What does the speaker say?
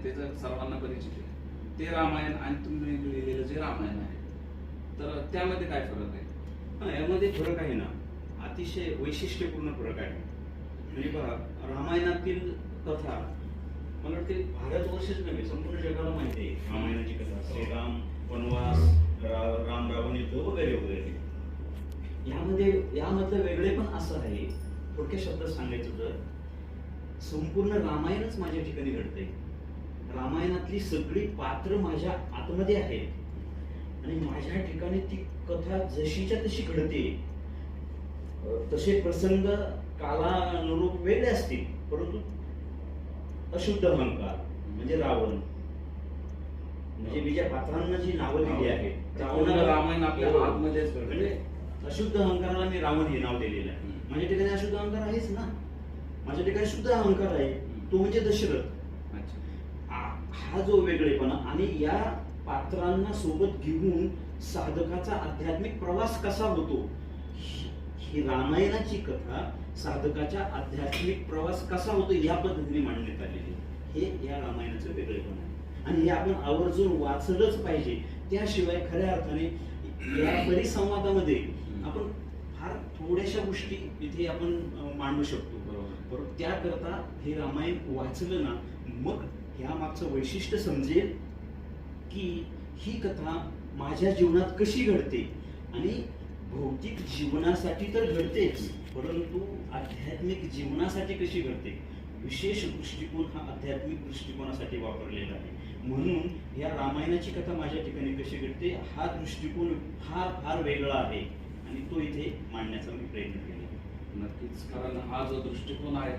ते जर सर्वांना परिचित आहे ते रामायण आणि तुम्ही लिहिलेलं जे रामायण आहे तर त्यामध्ये काय फरक आहे? यामध्ये फरक आहे ना, अतिशय वैशिष्ट्यपूर्ण फरक आहे. म्हणजे बघा, रामायणातील कथा मला वाटते भारतवर्षच नव्हे संपूर्ण जगाला माहिती आहे. रामायणाची कथा, श्रीराम वनवास, राम रावण युद्ध वगैरे वगैरे. यामधलं वेगळे पण असं आहे, थोडक्या शब्दात सांगायचं तर संपूर्ण रामायणच माझ्या ठिकाणी घडते. रामायणातली सगळी पात्र माझ्या आतमध्ये आहेत आणि माझ्या ठिकाणी ती कथा जशीच्या तशी घडते. तसे प्रसंग कालानुरूप वेगळे असतील, परंतु अशुद्ध अहंकार म्हणजे रावण, म्हणजे मी ज्या पात्रांना जी नावं दिली आहेत रामायण आपल्या आतमध्येच म्हणजे अशुद्ध अहंकाराला मी रावण हे नाव दिलेलं आहे. माझ्या ठिकाणी अशुद्ध अहंकार आहेच ना, माझ्या ठिकाणी शुद्ध अहंकार आहे, तो म्हणजे दशरथ. हा जो वेगळेपणा आणि या पात्रांना सोबत घेऊन साधकाचा आध्यात्मिक प्रवास कसा होतो, ही रामायणाची कथा साधकाच्या आध्यात्मिक प्रवास कसा होतो या पद्धतीने मांडण्यात आलेली. हे या रामायणाचं वेगळेपण आहे आणि हे आपण आवर्जून वाचलंच पाहिजे. त्याशिवाय खऱ्या अर्थाने या परिसंवादामध्ये आपण फार थोड्याशा गोष्टी इथे आपण मांडू शकतो. बरोबर, त्याकरता हे रामायण वाचलं ना, मग ह्या मागचं वैशिष्ट्य समजेल की ही कथा माझ्या जीवनात कशी घडते. आणि भौतिक जीवनासाठी तर घडतेच, परंतु आध्यात्मिक जीवनासाठी कशी घडते. विशेष दृष्टिकोन हा आध्यात्मिक दृष्टिकोनासाठी वापरलेला आहे. म्हणून या रामायणाची कथा माझ्या ठिकाणी कशी घडते हा दृष्टिकोन फार फार वेगळा आहे आणि तो इथे मांडण्याचा मी प्रयत्न केला. नक्कीच, कारण हा जो दृष्टिकोन आहे